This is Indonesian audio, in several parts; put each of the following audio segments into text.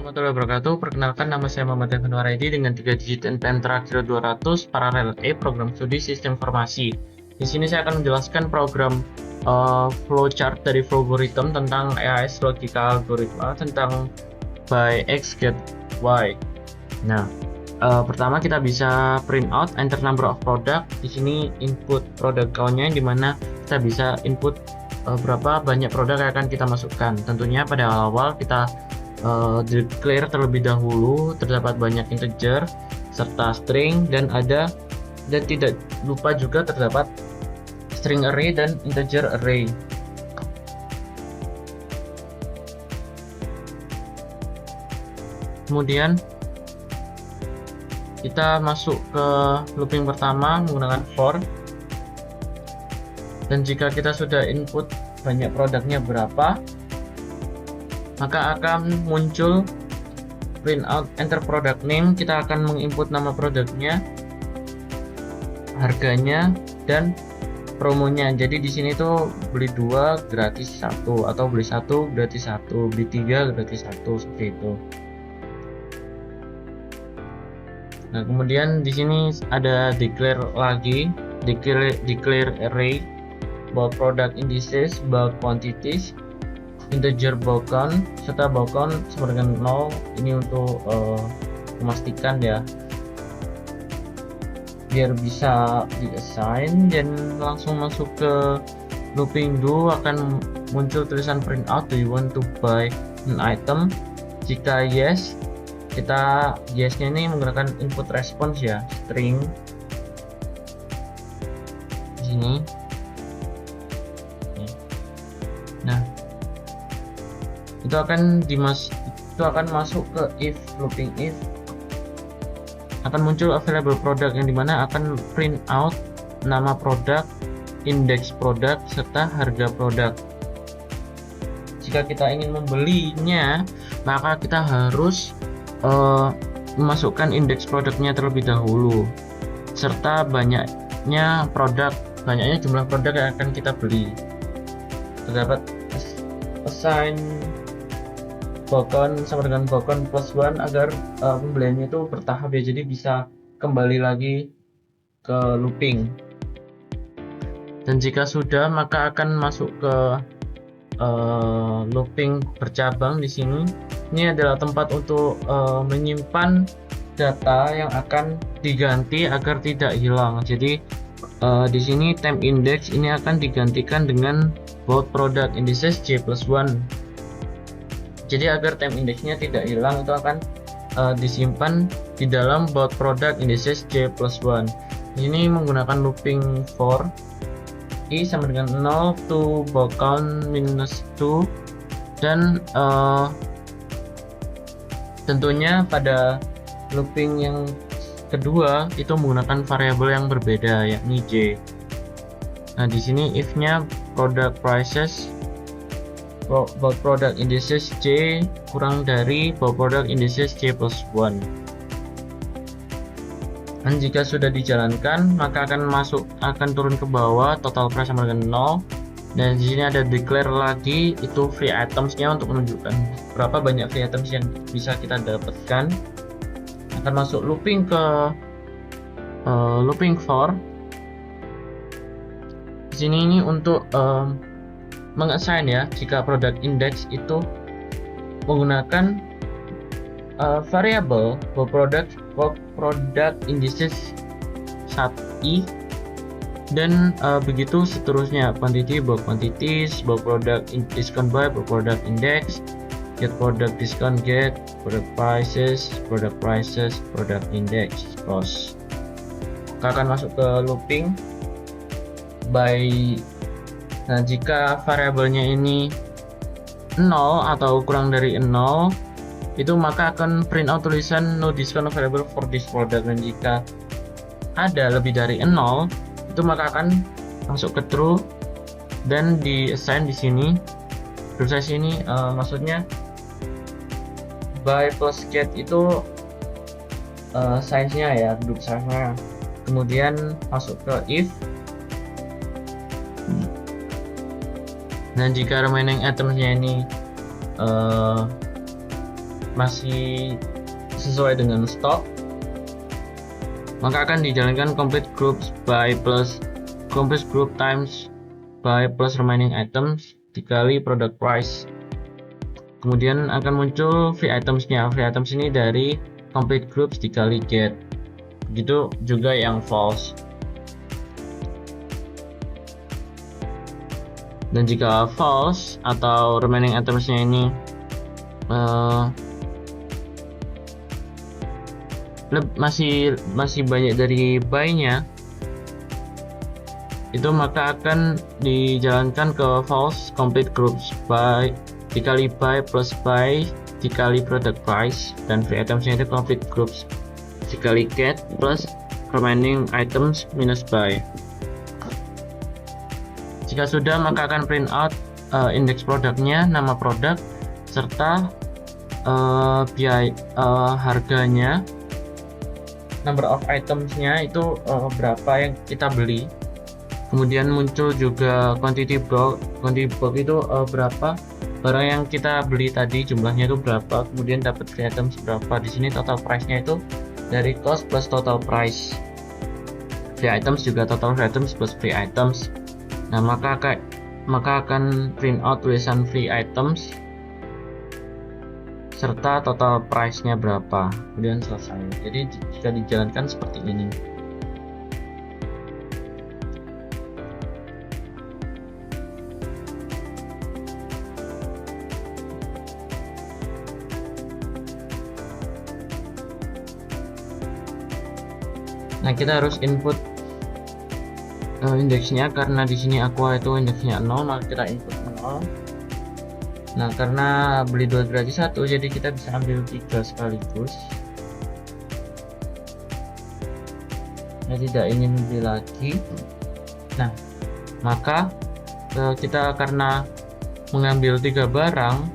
Warahmatullahi wabarakatuh. Perkenalkan, nama saya Muhammad Evan Waraidi dengan 3 digit NPM terakhir 200, paralel E, program studi sistem informasi. Di sini saya akan menjelaskan program flowchart dari Flowgorithm tentang EAS logika algoritma tentang by X get Y. Nah, pertama kita bisa print out enter number of product. Di sini input product count-nya, di mana kita bisa input berapa banyak produk yang akan kita masukkan. Tentunya pada awal kita declare terlebih dahulu terdapat banyak integer serta string, dan tidak lupa juga terdapat string array dan integer array. Kemudian kita masuk ke looping pertama menggunakan for, dan jika kita sudah input banyak produknya berapa, maka akan muncul print out enter product name. Kita akan menginput nama produknya, harganya, dan promonya. Jadi di sini tuh beli 2 gratis 1, atau beli 1 gratis 1, beli 3 gratis 1, seperti itu. Nah, kemudian di sini ada declare lagi, declare array, bulk product indices, bulk quantities, integer bulk count, serta bulk count sama dengan 0. Ini untuk memastikan ya, biar bisa di-assign. Dan langsung masuk ke looping do, akan muncul tulisan print out, do you want to buy an item? Jika yes, kita yes-nya ini menggunakan input response ya, string di sini. Nah, itu akan masuk ke if, looping if, akan muncul available product, yang dimana akan print out nama produk, indeks produk, serta harga produk. Jika kita ingin membelinya, maka kita harus memasukkan indeks produknya terlebih dahulu, serta banyaknya jumlah produk yang akan kita beli. Terdapat assign bulk sama dengan bulk plus 1 agar pembeliannya itu bertahap ya, jadi bisa kembali lagi ke looping. Dan jika sudah, maka akan masuk ke looping bercabang. Di sini ini adalah tempat untuk menyimpan data yang akan diganti agar tidak hilang. Jadi di sini temp index ini akan digantikan dengan bulk product indices J+1. Jadi agar temp indexnya tidak hilang, itu akan disimpan di dalam bulk product indices J+1. Ini menggunakan looping for i sama dengan 0 to bulk count minus 2, dan tentunya pada looping yang kedua itu menggunakan variabel yang berbeda, yakni J. Nah, di sini if-nya product prices, bulk product indices J kurang dari bulk product indices J+1. Dan jika sudah dijalankan, maka akan turun ke bawah, total price sama dengan 0. Dan di sini ada declare lagi, itu free items-nya untuk menunjukkan berapa banyak free items yang bisa kita dapatkan. Akan masuk looping ke looping for. Di sini ini untuk mengassign ya, jika product index itu menggunakan variable bulk product indices 1i, dan begitu seterusnya, quantity, bulk quantities, bulk product discount by, bulk product index, get product discount, get product prices, product index, close. Kita akan masuk ke looping by. Nah, jika variabelnya ini 0 atau kurang dari 0, itu maka akan print out tulisan no discount available for this product. Dan jika ada lebih dari 0, itu maka akan masuk ke true dan di assign di sini. Terus saya sini maksudnya by plus get itu size-nya ya, group size-nya. Kemudian masuk ke if. Dan jika remaining itemnya ini masih sesuai dengan stok, maka akan dijalankan complete groups by plus complete group times by plus remaining items dikali product price. Kemudian akan muncul free itemsnya. Free items ini dari complete groups dikali get. Begitu juga yang false. Dan jika false atau remaining itemsnya ini masih banyak dari buy-nya, itu maka akan dijalankan ke false complete groups by dikali buy plus buy dikali product price, dan free itemsnya itu complete groups dikali get plus remaining items minus buy. Jika sudah, maka akan print out indeks produknya, nama produk, serta biaya harganya, number of itemsnya itu berapa yang kita beli. Kemudian muncul juga quantity bulk. Quantity bulk itu berapa barang yang kita beli tadi, jumlahnya itu berapa, kemudian dapat free items berapa. Di sini total price-nya itu dari cost plus total price. Free items juga total free items plus free items. Nah, maka akan print out tulisan free items serta total price-nya berapa, kemudian selesai. Jadi jika dijalankan seperti ini. Nah, kita harus input indeksnya, karena di sini aqua itu indeksnya 0, maka kita input 0. Nah, karena beli 2 gratis 1, jadi kita bisa ambil 3 sekaligus. Saya tidak ingin beli lagi. Nah, maka kita karena mengambil 3 barang,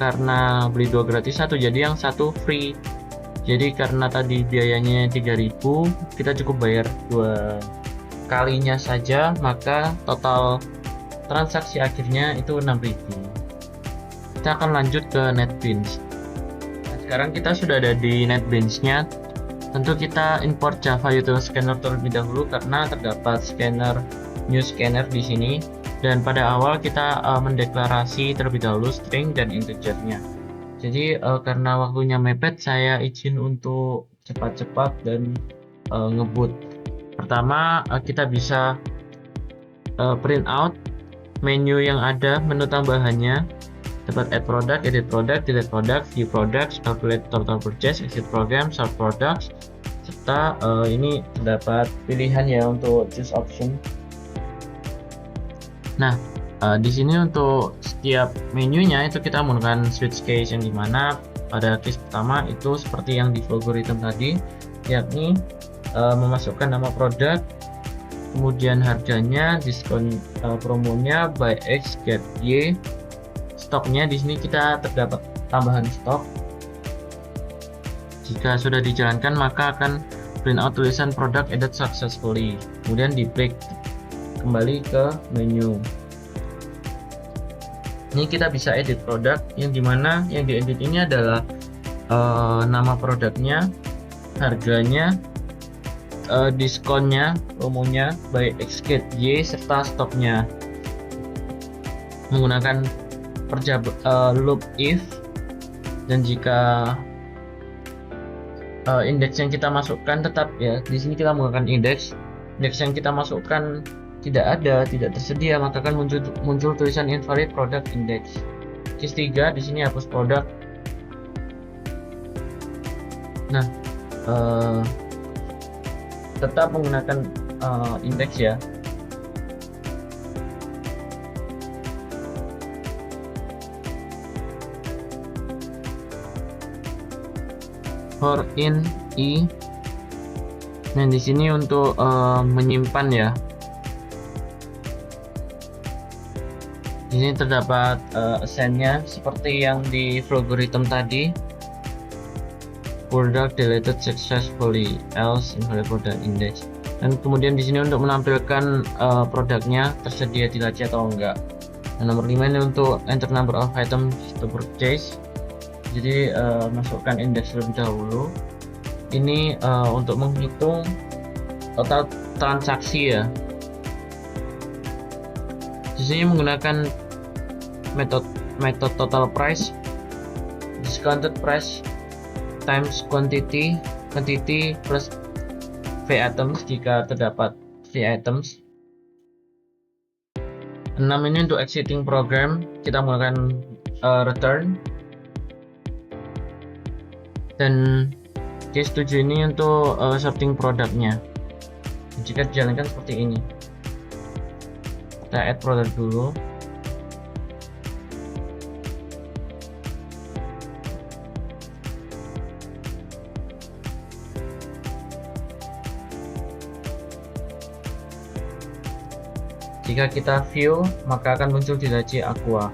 karena beli 2 gratis 1, jadi yang satu free. Jadi karena tadi biayanya 3.000, kita cukup bayar 2 kalinya saja, maka total transaksi akhirnya itu 6.000. Kita akan lanjut ke NetBeans. Nah, sekarang kita sudah ada di NetBeans-nya. Tentu kita import Java Util Scanner terlebih dahulu, karena terdapat scanner, new scanner di sini. Dan pada awal kita mendeklarasi terlebih dahulu string dan integernya. Jadi karena waktunya mepet, saya izin untuk cepat-cepat dan ngebut. Pertama, kita bisa print out menu yang ada, menu tambahannya, dapat add product, edit product, delete product, view products, calculate total purchase, exit program, sort products, serta ini terdapat pilihan ya untuk choose option. Nah, di sini untuk setiap menunya itu kita menggunakan switch case, yang dimana pada case pertama itu seperti yang di algorithm tadi, yakni memasukkan nama produk, kemudian harganya, diskon promonya, buy X get Y, stoknya. Di sini kita terdapat tambahan stok. Jika sudah dijalankan, maka akan print out tulisan product added successfully. Kemudian di break kembali ke menu. Ini kita bisa edit produk, yang dimana yang diedit ini adalah nama produknya, harganya, diskonnya, promonya, buy X get Y, serta stoknya. Menggunakan loop if, dan jika indeks yang kita masukkan tetap ya, di sini kita menggunakan indeks yang kita masukkan tidak tersedia, maka akan muncul tulisan invalid product index. Case 3 di sini hapus produk. Nah, tetap menggunakan indeks ya. For in i. Nah, di sini untuk menyimpan ya. Di sini terdapat assign-nya seperti yang di algorithm tadi. Product deleted successfully, else invalid product index. Dan kemudian di sini untuk menampilkan produknya tersedia di laci atau enggak. Dan nomor 5 ini untuk enter number of items to purchase. Jadi masukkan indeks terlebih dahulu. Ini untuk menghitung total transaksi ya. Di sini menggunakan metode total price, discounted price times quantity plus V items jika terdapat V items. 6 ini untuk exiting program, kita menggunakan return. Dan case 7 ini untuk sorting produknya. Jika dijalankan seperti ini, kita add produk dulu. Jika kita view, maka akan muncul di laci Aqua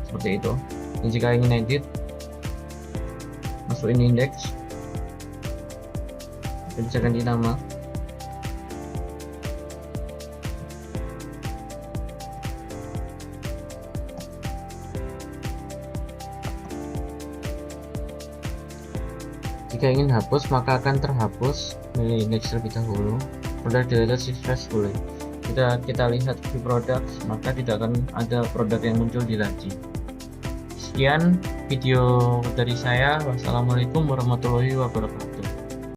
seperti itu. Dan jika ingin edit, masukin indeks dan bisa ganti nama. Jika ingin hapus, maka akan terhapus. Pilih indeks terlebih dahulu. Produk deleted successfully. Kita lihat view products, maka tidak akan ada produk yang muncul di laci. Sekian video dari saya. Wassalamualaikum warahmatullahi wabarakatuh.